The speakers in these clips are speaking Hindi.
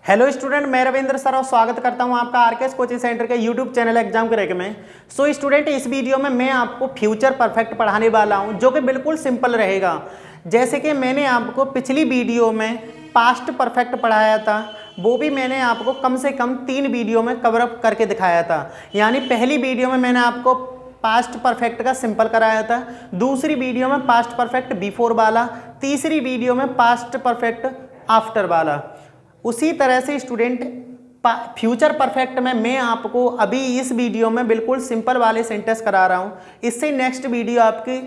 हेलो स्टूडेंट, मैं रविंद्र सर और स्वागत करता हूं आपका आरकेएस कोचिंग सेंटर के यूट्यूब चैनल एग्जाम क्रैक में। सो स्टूडेंट, इस वीडियो में मैं आपको फ्यूचर परफेक्ट पढ़ाने वाला हूं जो कि बिल्कुल सिंपल रहेगा। जैसे कि मैंने आपको पिछली वीडियो में पास्ट परफेक्ट पढ़ाया था, वो भी मैंने आपको कम से कम 3 वीडियो में कवर अप करके दिखाया था। यानी पहली वीडियो में मैंने आपको पास्ट परफेक्ट का सिंपल कराया था, दूसरी वीडियो में पास्ट परफेक्ट बिफोर वाला, तीसरी वीडियो में पास्ट परफेक्ट आफ्टर वाला। उसी तरह से स्टूडेंट फ्यूचर परफेक्ट में मैं आपको अभी इस वीडियो में बिल्कुल सिंपल वाले सेंटेंस करा रहा हूँ। इससे नेक्स्ट वीडियो आपकी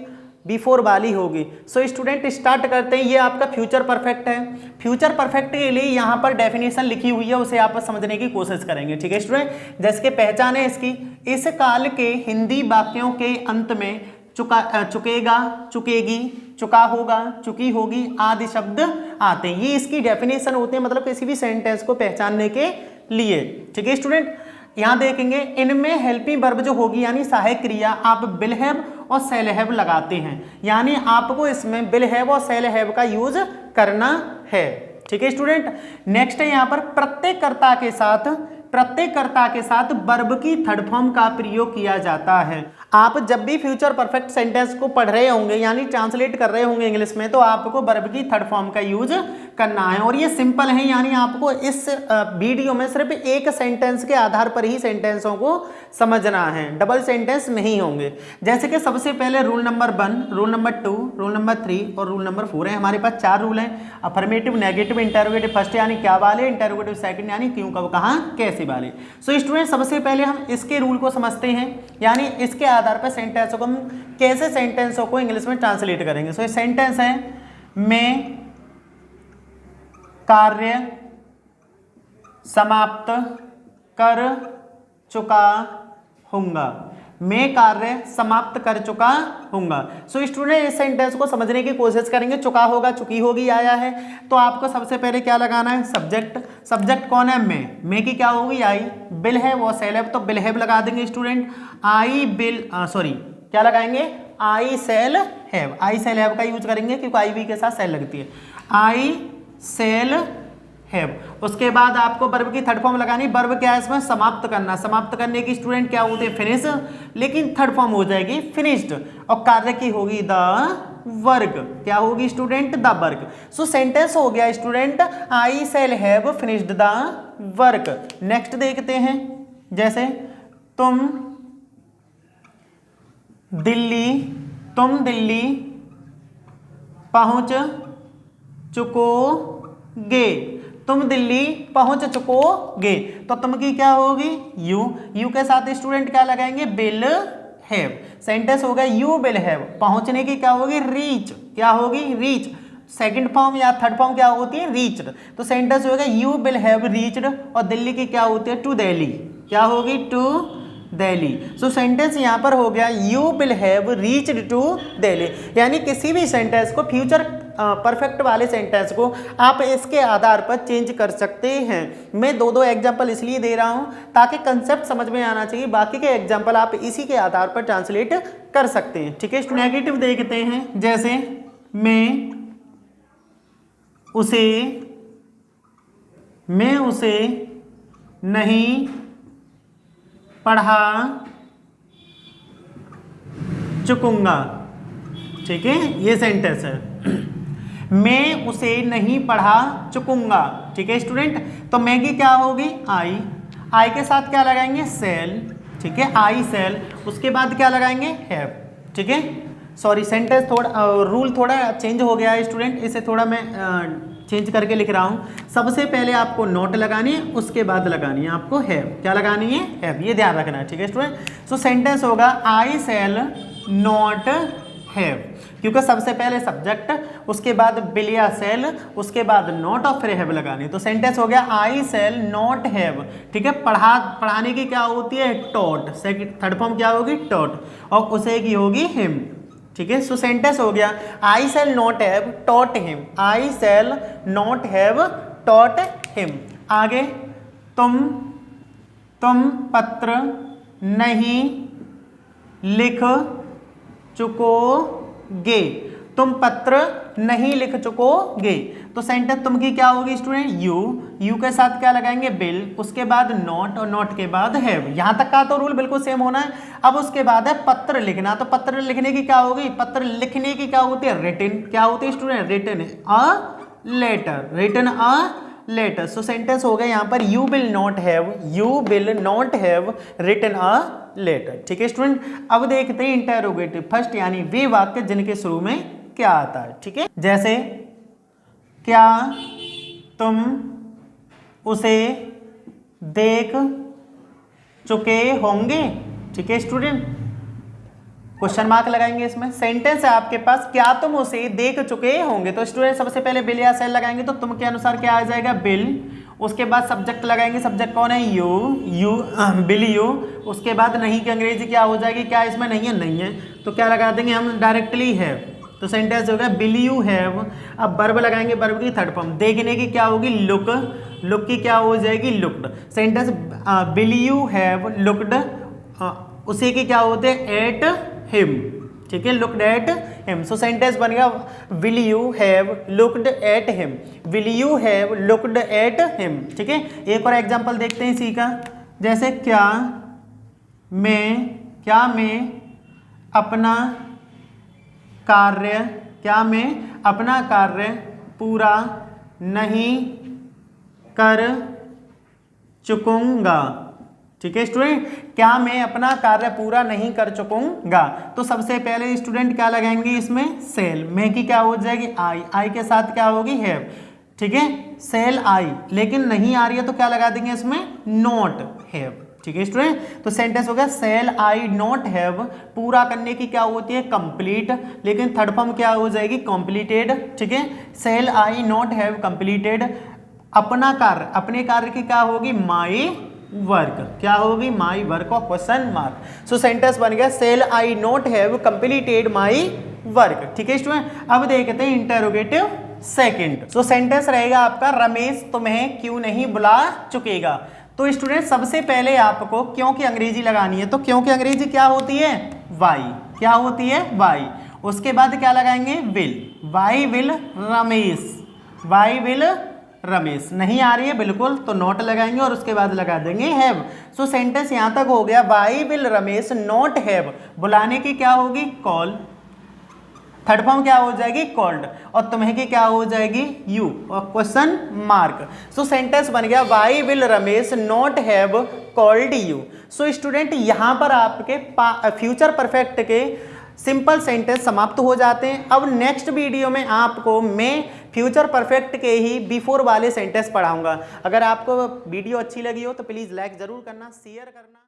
बिफोर वाली होगी। सो स्टूडेंट स्टार्ट करते हैं। ये आपका फ्यूचर परफेक्ट है। फ्यूचर परफेक्ट के लिए यहाँ पर डेफिनेशन लिखी हुई है, उसे आप समझने की कोशिश करेंगे। ठीक है स्टूडेंट, जैसे कि पहचान है इसकी, इस काल के हिंदी वाक्यों के अंत में चुकेगा, चुकेगी, चुका होगा, चुकी होगी आदि शब्द आते हैं। ये इसकी डेफिनेशन होते हैं, मतलब किसी भी सेंटेंस को पहचानने के लिए। ठीक है स्टूडेंट, यहाँ देखेंगे इनमें हेल्पिंग वर्ब जो होगी यानी सहायक क्रिया, आप विल हैव और शैल हैव लगाते हैं। यानी आपको इसमें विल हैव और शैल हैव का यूज करना है। ठीक है स्टूडेंट, नेक्स्ट है यहाँ पर प्रत्ययकर्ता के साथ वर्ब की थर्ड फॉर्म का प्रयोग किया जाता है। आप जब भी फ्यूचर परफेक्ट सेंटेंस को पढ़ रहे होंगे यानी ट्रांसलेट कर रहे होंगे इंग्लिश में, तो आपको वर्ब की थर्ड फॉर्म का यूज करना है। और ये सिंपल है, यानी आपको इस वीडियो में सिर्फ एक सेंटेंस के आधार पर ही सेंटेंसों को समझना है, डबल सेंटेंस नहीं होंगे। जैसे कि सबसे पहले rule number 1, rule number 2, rule number 3 और रूल नंबर 4 है। हमारे पास 4 रूल हैं, अफर्मेटिव, नेगेटिव, इंटरोगेटिव फर्स्ट यानी क्या वाले, इंटरोगेटिव सेकंड यानी क्यों, कब, कहाँ, कैसे वाले। सो स्टूडेंट, सबसे पहले हम इसके रूल को समझते हैं, यानी इसके आधार पर सेंटेंसों को हम कैसे सेंटेंसों को इंग्लिश में ट्रांसलेट करेंगे। सो ये सेंटेंस है, मैं कार्य समाप्त कर चुका हूँगा। मैं कार्य समाप्त कर चुका हूँगा। सो स्टूडेंट, इस सेंटेंस को समझने की कोशिश करेंगे। चुका होगा, चुकी होगी आया है, तो आपको सबसे पहले क्या लगाना है, सब्जेक्ट। सब्जेक्ट कौन है, मैं की क्या होगी, आई। विल हैव और शैल हैव, तो विल हैव लगा देंगे स्टूडेंट। आई विल क्या लगाएंगे, I shall have. I shall have का यूज करेंगे क्योंकि आई वी के साथ शैल लगती है। I shall have. उसके बाद आपको वर्ब की थर्ड फॉर्म लगानी। वर्ब क्या है इसमें, समाप्त करना। समाप्त करने की स्टूडेंट क्या होते हैं, फिनिश, लेकिन थर्ड फॉर्म हो जाएगी फिनिश्ड। और कार्य की होगी द वर्क। क्या होगी student, the work. So sentence हो गया student, I shall have finished the work. Next देखते हैं, जैसे तुम दिल्ली पहुंच चुकोगे। तुम दिल्ली पहुंच चुकोगे, तो तुम की क्या होगी, यू के साथ स्टूडेंट क्या लगाएंगे, विल हैव। सेंटेंस हो गया यू विल हैव। पहुंचने की क्या होगी, रीच। क्या होगी, रीच। सेकंड फॉर्म या थर्ड फॉर्म क्या होती है, रीच्ड। तो सेंटेंस हो गया यू विल हैव रीच्ड। और दिल्ली की क्या होती है, टू दिल्ली। क्या होगी, टू दिल्ली। सो सेंटेंस यहाँ पर हो गया you will have reached to Delhi. यानी किसी भी सेंटेंस को, फ्यूचर परफेक्ट वाले सेंटेंस को आप इसके आधार पर चेंज कर सकते हैं। मैं 2 एग्जांपल इसलिए दे रहा हूं ताकि कंसेप्ट समझ में आना चाहिए। बाकी के एग्जांपल आप इसी के आधार पर ट्रांसलेट कर सकते हैं। ठीक है, नेगेटिव देखते हैं, जैसे मैं उसे नहीं पढ़ा चुकूंगा। ठीक है, ये सेंटेंस है, मैं उसे नहीं पढ़ा चुकूंगा। ठीक है स्टूडेंट, तो मैं की क्या होगी, आई के साथ क्या लगाएंगे, सेल। ठीक है, आई सेल। उसके बाद क्या लगाएंगे, हैव। ठीक है, सॉरी सेंटेंस थोड़ा रूल थोड़ा चेंज हो गया है स्टूडेंट, इसे थोड़ा मैं चेंज करके लिख रहा हूँ। सबसे पहले आपको नॉट लगानी है, उसके बाद लगानी है आपको हैव। क्या लगानी है, हैव। ये ध्यान रखना है। ठीक है स्टूडेंट, सो सेंटेंस होगा आई शैल नॉट हैव, क्योंकि सबसे पहले सब्जेक्ट, उसके बाद विल या शैल, उसके बाद नॉट और फिर हैव लगानी। तो सेंटेंस हो गया आई शैल नॉट हैव। ठीक है, पढ़ाने की क्या होती है, टॉट। सेकंड थर्ड फॉर्म क्या होगी, टॉट, और उसे की होगी हिम। ठीक है, सो सेंटेंस हो गया I shall not have taught him. I shall not have taught him. आगे, तुम पत्र नहीं लिख चुकोगे। तुम पत्र नहीं लिख चुकोगे। तो सेंटेंस तुम की क्या होगी स्टूडेंट, यू के साथ क्या लगाएंगे, विल, उसके बाद नॉट और नॉट के बाद हैव। यहां तक का तो रूल बिल्कुल सेम होना है। अब उसके बाद है पत्र लिखना, तो पत्र लिखने की क्या होगी, पत्र लिखने की क्या होती है, रिटन। क्या होती है student, written a letter, written a letter. So sentence हो गया यहाँ पर you will not have written a letter. ठीक है स्टूडेंट, अब देखते हैं इंटेरोगेटिव फर्स्ट, यानी वे वाक्य जिनके शुरू में क्या आता है। ठीक है, जैसे क्या तुम उसे देख चुके होंगे। ठीक है स्टूडेंट, क्वेश्चन मार्क लगाएंगे इसमें। सेंटेंस है आपके पास, क्या तुम उसे देख चुके होंगे। तो स्टूडेंट सबसे पहले बिल या सेल लगाएंगे, तो तुम के अनुसार क्या आ जाएगा, बिल। उसके बाद सब्जेक्ट लगाएंगे, सब्जेक्ट कौन है, यू बिल यू। उसके बाद नहीं की अंग्रेजी क्या हो जाएगी, क्या इसमें नहीं है, नहीं है, तो क्या लगा देंगे हम डायरेक्टली हैव। तो सेंटेंस हो गया बिल यू हैव। अब वर्ब लगाएंगे, वर्ब की थर्ड फॉर्म, देखने की क्या होगी, लुक, लुक की क्या हो जाएगी, looked. Sentence bill you have looked, उसी की क्या होते हैं, एट हिम। ठीक है, looked at him. So sentence बन गया will you have looked at him, will you have looked at him. ठीक है, एक और एग्जांपल देखते हैं इसी का, जैसे क्या मैं अपना कार्य पूरा नहीं कर चुकूंगा। ठीक है स्टूडेंट, क्या मैं अपना कार्य पूरा नहीं कर चुकूंगा। तो सबसे पहले स्टूडेंट क्या लगाएंगे इसमें, सेल, मैं की क्या हो जाएगी, आई के साथ क्या होगी, हैव। ठीक है, सेल आई, लेकिन नहीं आ रही है तो क्या लगा देंगे इसमें, नॉट हैव। ठीक है स्टूडेंट, तो सेंटेंस हो गया सेल आई नॉट हैव, पूरा करने की क्या होती है, कंप्लीट, लेकिन थर्ड फॉर्म क्या हो जाएगी, कंप्लीटेड। ठीक है, shall I not have completed अपना कार्य, अपने कार्य की क्या होगी, माई वर्क। क्या होगी, माई वर्क और क्वेश्चन मार्क। सो सेंटेंस बन गया shall I not have completed my work. ठीक है स्टूडेंट, अब देखते हैं इंटेरोगेटिव सेकंड। सो सेंटेंस रहेगा आपका रमेश तुम्हें क्यों नहीं बुला चुकेगा। तो स्टूडेंट सबसे पहले आपको क्यों की अंग्रेजी लगानी है, तो क्यों की अंग्रेजी क्या होती है, वाई। क्या होती है, वाई। उसके बाद क्या लगाएंगे, will, why will Ramesh, why will Ramesh. नहीं आ रही है बिल्कुल तो नॉट लगाएंगे और उसके बाद लगा देंगे हैव। सो सेंटेंस यहां तक हो गया, why will Ramesh not have, बुलाने की क्या होगी, कॉल, थर्ड फॉर्म क्या हो जाएगी, कॉल्ड, और तुम्हें की क्या हो जाएगी, यू और क्वेश्चन मार्क। सो सेंटेंस बन गया why will Ramesh not have called you. So student यहां पर आपके फ्यूचर परफेक्ट के सिंपल सेंटेंस समाप्त हो जाते हैं। अब नेक्स्ट वीडियो में आपको मैं फ्यूचर परफेक्ट के ही बिफोर वाले सेंटेंस पढ़ाऊंगा। अगर आपको वीडियो अच्छी लगी हो तो प्लीज़ लाइक ज़रूर करना, शेयर करना।